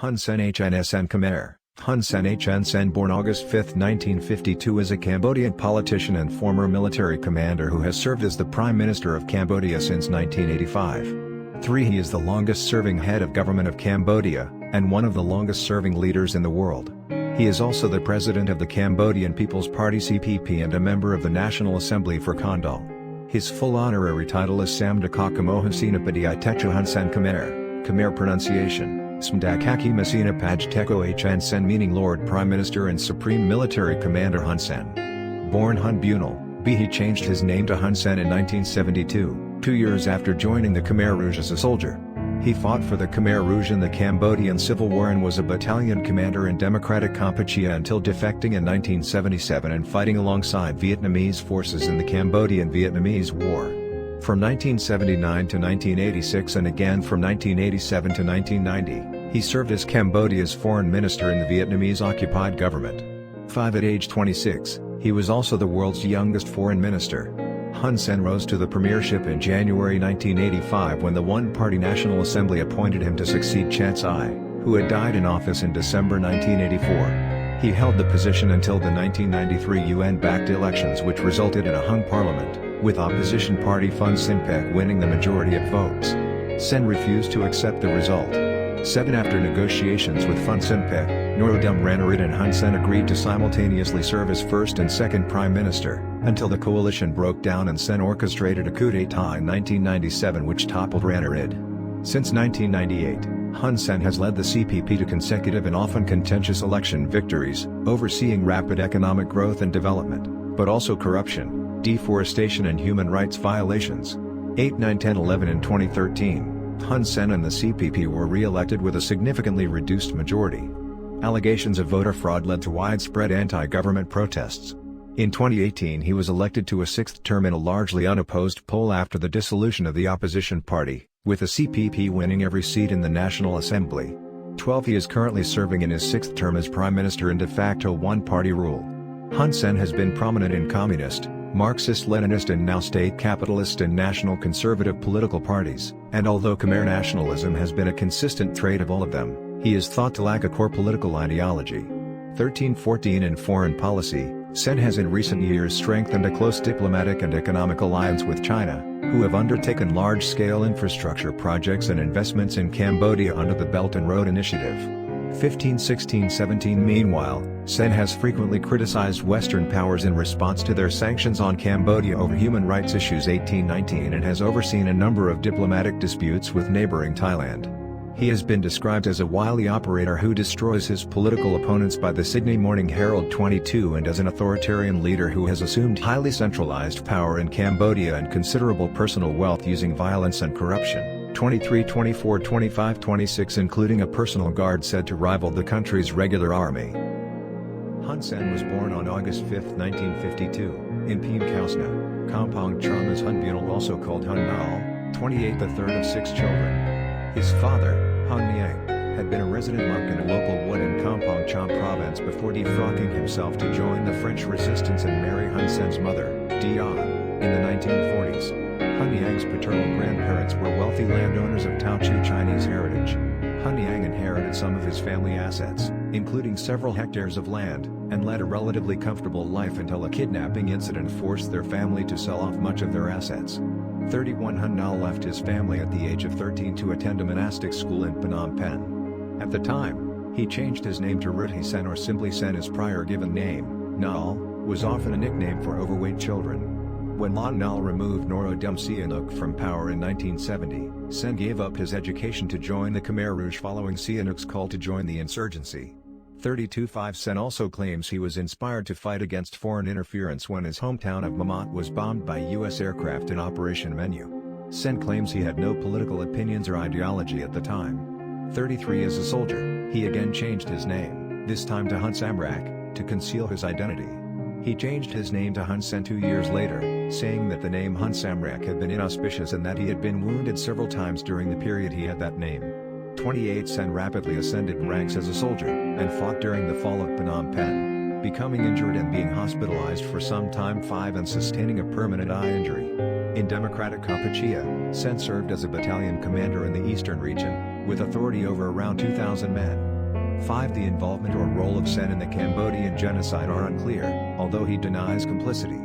Hun Sen HNS Khmer. Hun Sen HN Sen, born August 5, 1952, is a Cambodian politician and former military commander who has served as the Prime Minister of Cambodia since 1985. 3. He is the longest-serving head of government of Cambodia, and one of the longest-serving leaders in the world. He is also the president of the Cambodian People's Party CPP and a member of the National Assembly for Kondal. His full honorary title is Samdakak Kamohansinapati Itecho Hun Sen Khmer, Khmer pronunciation. Smdakaki Masina Pajteko HN Sen, meaning Lord Prime Minister and Supreme Military Commander Hun Sen. Born Hun Bunal, he changed his name to Hun Sen in 1972, 2 years after joining the Khmer Rouge as a soldier. He fought for the Khmer Rouge in the Cambodian Civil War and was a battalion commander in Democratic Kampuchea until defecting in 1977 and fighting alongside Vietnamese forces in the Cambodian-Vietnamese War. From 1979 to 1986 and again from 1987 to 1990, he served as Cambodia's foreign minister in the Vietnamese-occupied government. 5. At age 26, he was also the world's youngest foreign minister. Hun Sen rose to the premiership in January 1985 when the one-party National Assembly appointed him to succeed Chansai, who had died in office in December 1984. He held the position until the 1993 UN-backed elections, which resulted in a hung parliament, with opposition party Fun Sinpec winning the majority of votes. Sen refused to accept the result. 7. After negotiations with Fun Sinpec, Norodom Ranariddh and Hun Sen agreed to simultaneously serve as first and second prime minister, until the coalition broke down and Sen orchestrated a coup d'état in 1997 which toppled Ranariddh. Since 1998, Hun Sen has led the CPP to consecutive and often contentious election victories, overseeing rapid economic growth and development, but also corruption, deforestation and human rights violations. 8, 9, 10, 11 and 2013, Hun Sen and the CPP were re-elected with a significantly reduced majority. Allegations of voter fraud led to widespread anti-government protests. In 2018 he was elected to a sixth term in a largely unopposed poll after the dissolution of the opposition party, with the CPP winning every seat in the National Assembly. 12. He is currently serving in his sixth term as Prime Minister in de facto one-party rule. Hun Sen has been prominent in communist, Marxist-Leninist and now state capitalist and national conservative political parties, and although Khmer nationalism has been a consistent trait of all of them, he is thought to lack a core political ideology. 13. 14. In foreign policy, Sen has in recent years strengthened a close diplomatic and economic alliance with China, who have undertaken large-scale infrastructure projects and investments in Cambodia under the Belt and Road Initiative. 15. 16. 17. Meanwhile, Sen has frequently criticized Western powers in response to their sanctions on Cambodia over human rights issues. 18. 19. And has overseen a number of diplomatic disputes with neighboring Thailand. He has been described as a wily operator who destroys his political opponents by the Sydney Morning Herald 22 and as an authoritarian leader who has assumed highly centralized power in Cambodia and considerable personal wealth using violence and corruption. 23, 24, 25, 26, including a personal guard said to rival the country's regular army. Hun Sen was born on August 5, 1952, in Piem Kausna, Kampong Cham as Hun Bunal, also called Hun Nal, 28, the third of 6 children. His father, Hun Niang, had been a resident monk in a local wood in Kampong Cham province before defrocking himself to join the French resistance and marry Hun Sen's mother, Dian, in the 1940s. Hun Yang's paternal grandparents were wealthy landowners of Teochew Chinese heritage. Hun Yang inherited some of his family assets, including several hectares of land, and led a relatively comfortable life until a kidnapping incident forced their family to sell off much of their assets. 31. Hun Nal left his family at the age of 13 to attend a monastic school in Phnom Penh. At the time, he changed his name to Ruthi Sen, or simply Sen, his prior given name. Nal was often a nickname for overweight children. When Lon Nal removed Norodom Sihanouk from power in 1970, Sen gave up his education to join the Khmer Rouge following Sihanouk's call to join the insurgency. 32. 5. Sen also claims he was inspired to fight against foreign interference when his hometown of Mamat was bombed by U.S. aircraft in Operation Menu. Sen claims he had no political opinions or ideology at the time. 33. As a soldier, he again changed his name, this time to Hun Samrak, to conceal his identity. He changed his name to Hun Sen 2 years later, saying that the name Hun Samrak had been inauspicious and that he had been wounded several times during the period he had that name. 28. Sen rapidly ascended ranks as a soldier, and fought during the fall of Phnom Penh, becoming injured and being hospitalized for some time. 5. And sustaining a permanent eye injury. In Democratic Kampuchea, Sen served as a battalion commander in the eastern region, with authority over around 2,000 men. 5. The involvement or role of Sen in the Cambodian genocide are unclear, although he denies complicity.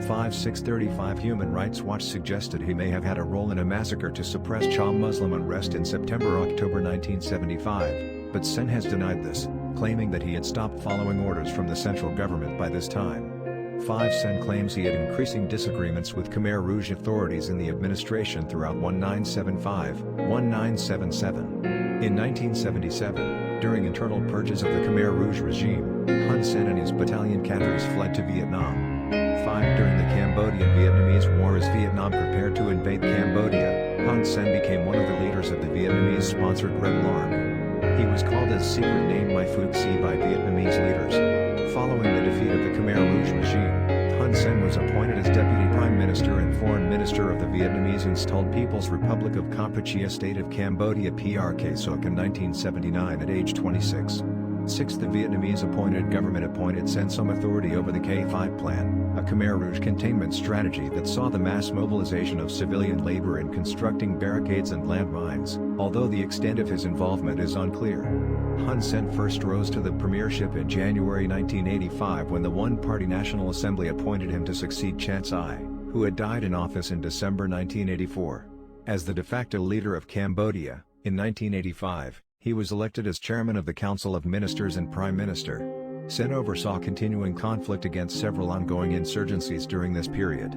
5. 635 Human Rights Watch suggested he may have had a role in a massacre to suppress Cham Muslim unrest in September-October 1975, but Sen has denied this, claiming that he had stopped following orders from the central government by this time. 5. Sen claims he had increasing disagreements with Khmer Rouge authorities in the administration throughout 1975-1977. In 1977, during internal purges of the Khmer Rouge regime, Hun Sen and his battalion cadres fled to Vietnam. 5. During the Cambodian-Vietnamese War, as Vietnam prepared to invade Cambodia, Hun Sen became one of the leaders of the Vietnamese-sponsored Rebel Army. He was called as secret name Mai Phuc Si by Vietnamese leaders. Following the defeat of the Khmer Rouge regime, Hun Sen was appointed as Deputy Prime Minister and Foreign Minister of the Vietnamese-installed People's Republic of Kampuchea State of Cambodia PRK Soc in 1979 at age 26. 6. The Vietnamese-appointed government appointed Sen some authority over the K5 Plan, a Khmer Rouge containment strategy that saw the mass mobilization of civilian labor in constructing barricades and landmines, although the extent of his involvement is unclear. Hun Sen first rose to the premiership in January 1985 when the one-party National Assembly appointed him to succeed Chan Sai, who had died in office in December 1984. As the de facto leader of Cambodia, in 1985, he was elected as chairman of the Council of Ministers and Prime Minister. Sen oversaw continuing conflict against several ongoing insurgencies during this period.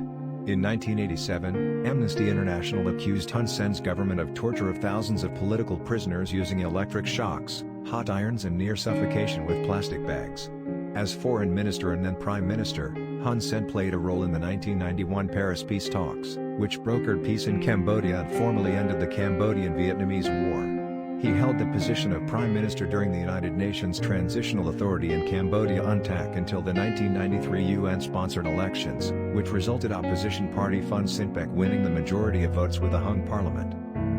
In 1987, Amnesty International accused Hun Sen's government of torture of thousands of political prisoners using electric shocks, hot irons and near suffocation with plastic bags. As foreign minister and then prime minister, Hun Sen played a role in the 1991 Paris peace talks, which brokered peace in Cambodia and formally ended the Cambodian-Vietnamese War. He held the position of Prime Minister during the United Nations Transitional Authority in Cambodia UNTAC until the 1993 UN-sponsored elections, which resulted opposition party Fun Sinpec winning the majority of votes with a hung parliament.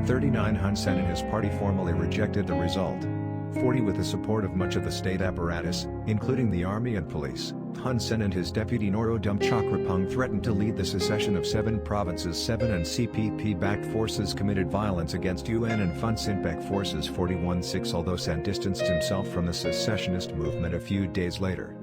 39 Hun Sen and his party formally rejected the result. 40 With the support of much of the state apparatus, including the army and police, Hun Sen and his deputy Norodom Chakrapong threatened to lead the secession of 7 provinces. 7 and CPP-backed forces committed violence against UN and Fun Sinpec forces. 41 6 Although Sen distanced himself from the secessionist movement a few days later.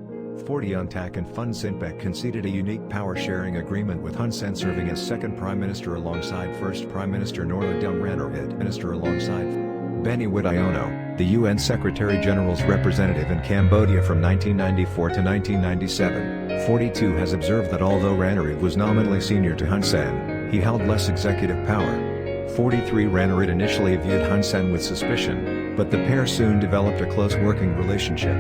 40 UNTAC and Fun Sinpec conceded a unique power-sharing agreement with Hun Sen serving as second prime minister alongside first prime minister Norodom Ranariddh, minister alongside Benny Witiono, the UN Secretary-General's representative in Cambodia from 1994 to 1997. 42 has observed that although Ranariddh was nominally senior to Hun Sen, he held less executive power. 43 Ranariddh initially viewed Hun Sen with suspicion, but the pair soon developed a close working relationship.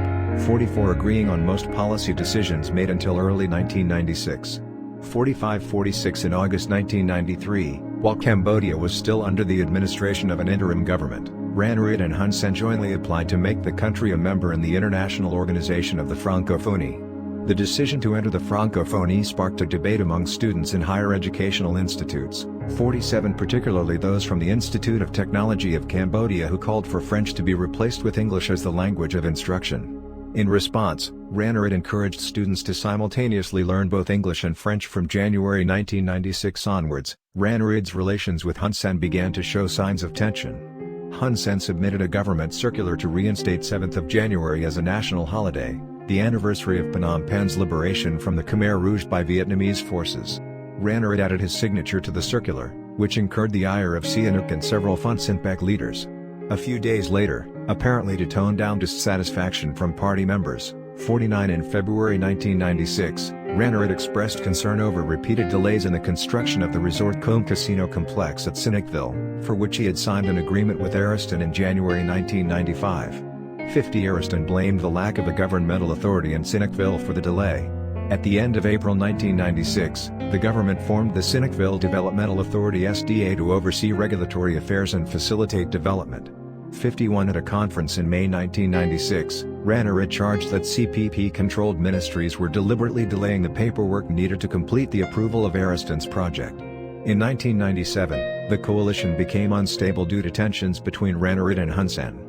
44 agreeing on most policy decisions made until early 1996. 45-46 In August 1993, while Cambodia was still under the administration of an interim government, Ranariddh and Hun Sen jointly applied to make the country a member in the International Organization of the Francophonie. The decision to enter the Francophonie sparked a debate among students in higher educational institutes, 47 particularly those from the Institute of Technology of Cambodia who called for French to be replaced with English as the language of instruction. In response, Ranariddh encouraged students to simultaneously learn both English and French from January 1996 onwards. Ranariddh's relations with Hun Sen began to show signs of tension. Hun Sen submitted a government circular to reinstate 7th of January as a national holiday, the anniversary of Phnom Penh's liberation from the Khmer Rouge by Vietnamese forces. Ranariddh added his signature to the circular, which incurred the ire of Sihanouk and several Fun Sinpec leaders. A few days later, apparently to tone down dissatisfaction from party members, 49 In February 1996, Ranariddh expressed concern over repeated delays in the construction of the Resort Combe Casino complex at Sihanoukville, for which he had signed an agreement with Ariston in January 1995. 50 Ariston blamed the lack of a governmental authority in Sihanoukville for the delay. At the end of April 1996, the government formed the Sihanoukville Developmental Authority SDA to oversee regulatory affairs and facilitate development. 51 At a conference in May 1996, Ranariddh charged that CPP-controlled ministries were deliberately delaying the paperwork needed to complete the approval of Ariston's project. In 1997, the coalition became unstable due to tensions between Ranariddh and Hun Sen.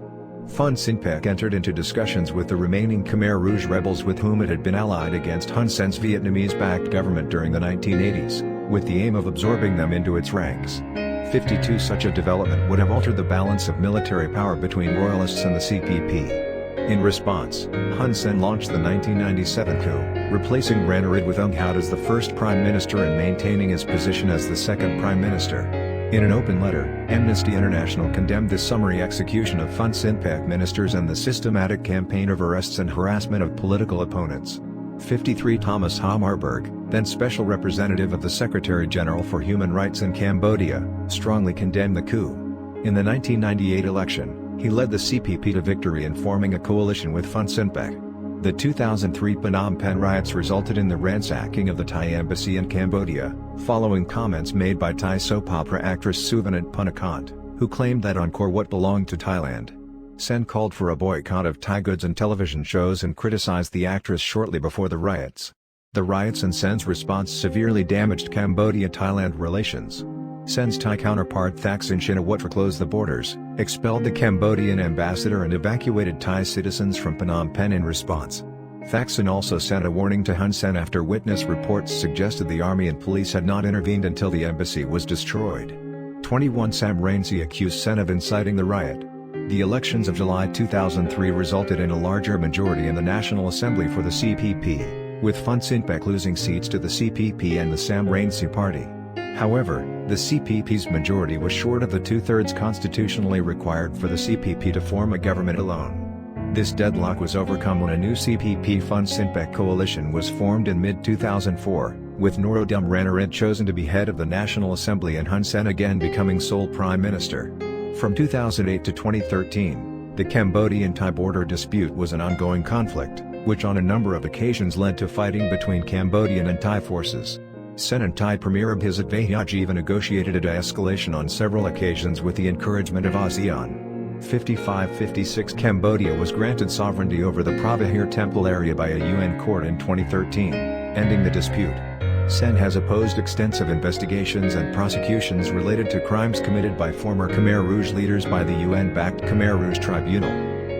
Fun Sinpec entered into discussions with the remaining Khmer Rouge rebels with whom it had been allied against Hun Sen's Vietnamese-backed government during the 1980s, with the aim of absorbing them into its ranks. 52 Such a development would have altered the balance of military power between royalists and the CPP. In response, Hun Sen launched the 1997 coup, replacing Ranariddh Withounghout as the first prime minister and maintaining his position as the second prime minister. In an open letter, Amnesty International condemned the summary execution of Hun Sen's ministers and the systematic campaign of arrests and harassment of political opponents. 53 Thomas Ha Marburg, then Special Representative of the Secretary-General for Human Rights in Cambodia, strongly condemned the coup. In the 1998 election, he led the CPP to victory in forming a coalition with Hun Sen. The 2003 Phnom Penh riots resulted in the ransacking of the Thai embassy in Cambodia, following comments made by Thai soap opera actress Suvanant Punakont, who claimed that Angkor Wat belonged to Thailand. Sen called for a boycott of Thai goods and television shows and criticized the actress shortly before the riots. The riots and Sen's response severely damaged Cambodia-Thailand relations. Sen's Thai counterpart Thaksin Shinawatra closed the borders, expelled the Cambodian ambassador and evacuated Thai citizens from Phnom Penh in response. Thaksin also sent a warning to Hun Sen after witness reports suggested the army and police had not intervened until the embassy was destroyed. 21 Sam Rainsy accused Sen of inciting the riot. The elections of July 2003 resulted in a larger majority in the National Assembly for the CPP, with Hun Sen losing seats to the CPP and the Sam Rainsy party. However, the CPP's majority was short of the two-thirds constitutionally required for the CPP to form a government alone. This deadlock was overcome when a new CPP-Hun Sen coalition was formed in mid-2004, with Norodom Ranariddh chosen to be head of the National Assembly and Hun Sen again becoming sole prime minister. From 2008 to 2013, the Cambodian-Thai border dispute was an ongoing conflict, which on a number of occasions led to fighting between Cambodian and Thai forces. Sen and Thai Premier Abhisit Vayajeva negotiated a de-escalation on several occasions with the encouragement of ASEAN. 55-56 Cambodia was granted sovereignty over the Pravahir temple area by a UN court in 2013, ending the dispute. Sen has opposed extensive investigations and prosecutions related to crimes committed by former Khmer Rouge leaders by the UN-backed Khmer Rouge Tribunal.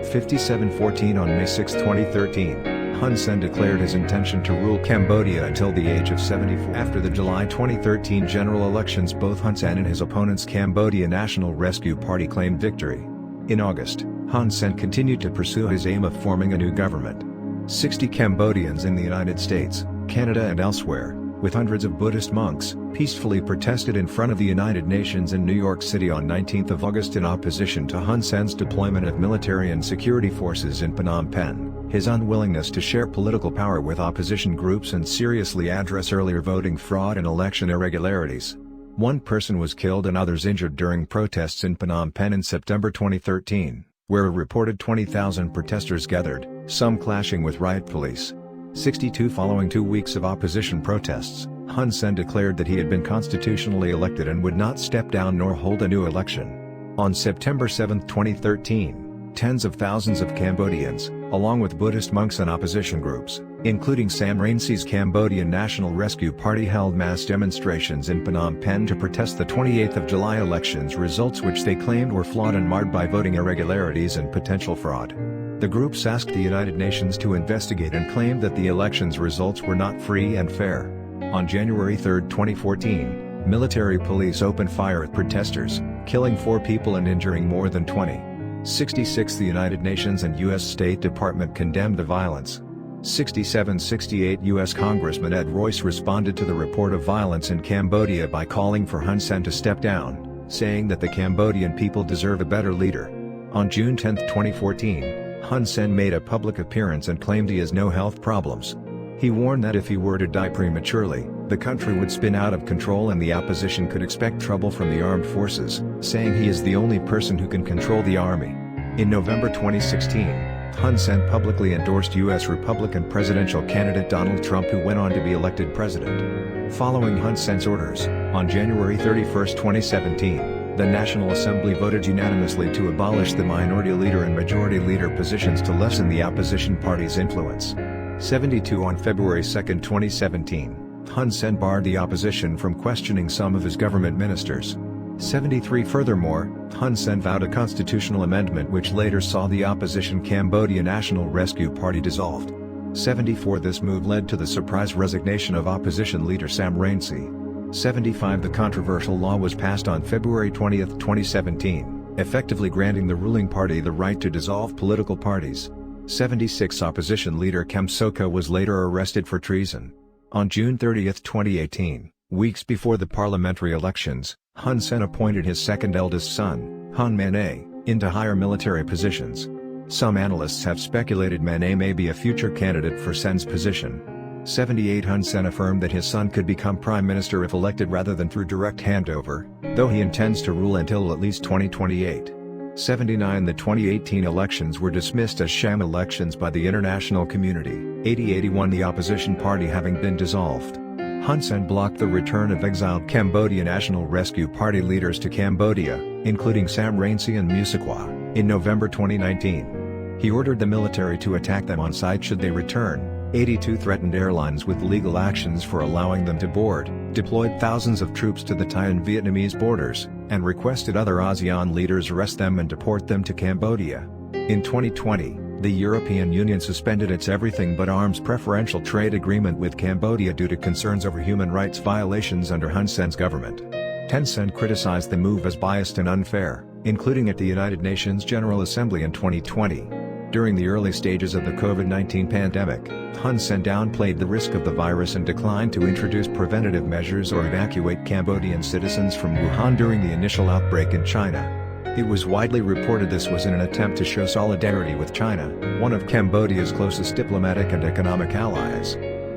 57-14 On May 6, 2013. Hun Sen declared his intention to rule Cambodia until the age of 74. After the July 2013 general elections, both Hun Sen and his opponents Cambodia National Rescue Party claimed victory. In August, Hun Sen continued to pursue his aim of forming a new government. 60 Cambodians in the United States, Canada and elsewhere, with hundreds of Buddhist monks, peacefully protested in front of the United Nations in New York City on 19 August in opposition to Hun Sen's deployment of military and security forces in Phnom Penh, his unwillingness to share political power with opposition groups and seriously address earlier voting fraud and election irregularities. One person was killed and others injured during protests in Phnom Penh in September 2013, where a reported 20,000 protesters gathered, some clashing with riot police. 62 Following 2 weeks of opposition protests, Hun Sen declared that he had been constitutionally elected and would not step down nor hold a new election. On September 7, 2013, tens of thousands of Cambodians, along with Buddhist monks and opposition groups, including Sam Rainsy's Cambodian National Rescue Party, held mass demonstrations in Phnom Penh to protest the 28th of July elections results, which they claimed were flawed and marred by voting irregularities and potential fraud. The groups asked the United Nations to investigate and claimed that the elections' results were not free and fair. On January 3, 2014, military police opened fire at protesters, killing 4 people and injuring more than 20. 66 The United Nations and U.S. State Department condemned the violence. 67-68 U.S. Congressman Ed Royce responded to the report of violence in Cambodia by calling for Hun Sen to step down, saying that the Cambodian people deserve a better leader. On June 10, 2014, Hun Sen made a public appearance and claimed he has no health problems. He warned that if he were to die prematurely, the country would spin out of control and the opposition could expect trouble from the armed forces, saying he is the only person who can control the army. In November 2016, Hun Sen publicly endorsed U.S. Republican presidential candidate Donald Trump, who went on to be elected president. Following Hun Sen's orders, on January 31, 2017, the National Assembly voted unanimously to abolish the minority leader and majority leader positions to lessen the opposition party's influence. 72 On February 2, 2017, Hun Sen barred the opposition from questioning some of his government ministers. 73 Furthermore, Hun Sen vowed a constitutional amendment which later saw the opposition Cambodia National Rescue Party dissolved. 74 This move led to the surprise resignation of opposition leader Sam Rainsy. 75 The controversial law was passed on February 20, 2017, effectively granting the ruling party the right to dissolve political parties. 76 opposition leader Kem Sokha was later arrested for treason. On June 30, 2018, weeks before the parliamentary elections, Hun Sen appointed his second eldest son, Hun Manet, into higher military positions. Some analysts have speculated Manet may be a future candidate for Sen's position. 78 Hun Sen affirmed that his son could become prime minister if elected rather than through direct handover, though he intends to rule until at least 2028. 79 The 2018 elections were dismissed as sham elections by the international community, 80-81 the opposition party having been dissolved. Hun Sen blocked the return of exiled Cambodia National Rescue Party leaders to Cambodia, including Sam Rainsy and Musaqua, in November 2019. He ordered the military to attack them on sight should they return. 82 threatened airlines with legal actions for allowing them to board, deployed thousands of troops to the Thai and Vietnamese borders, and requested other ASEAN leaders arrest them and deport them to Cambodia. In 2020, the European Union suspended its everything but arms preferential trade agreement with Cambodia due to concerns over human rights violations under Hun Sen's government. Tencent criticized the move as biased and unfair, including at the United Nations General Assembly in 2020. During the early stages of the COVID-19 pandemic, Hun Sen downplayed the risk of the virus and declined to introduce preventative measures or evacuate Cambodian citizens from Wuhan during the initial outbreak in China. It was widely reported this was in an attempt to show solidarity with China, one of Cambodia's closest diplomatic and economic allies.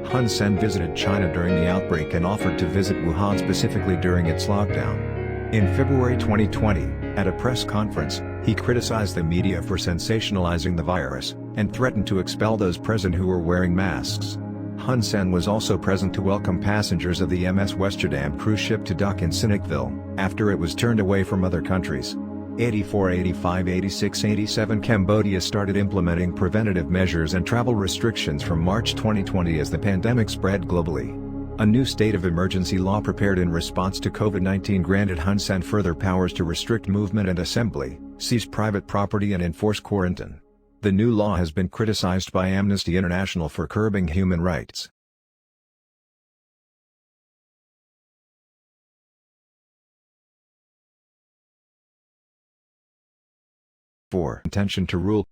Hun Sen visited China during the outbreak and offered to visit Wuhan specifically during its lockdown. In February 2020, at a press conference, he criticized the media for sensationalizing the virus, and threatened to expel those present who were wearing masks. Hun Sen was also present to welcome passengers of the MS Westerdam cruise ship to dock in Sinicville, after it was turned away from other countries. 84, 85, 86, 87 Cambodia started implementing preventative measures and travel restrictions from March 2020 as the pandemic spread globally. A new state of emergency law prepared in response to COVID-19 granted Hun Sen further powers to restrict movement and assembly, seize private property and enforce quarantine. The new law has been criticized by Amnesty International for curbing human rights. 4. Intention to rule.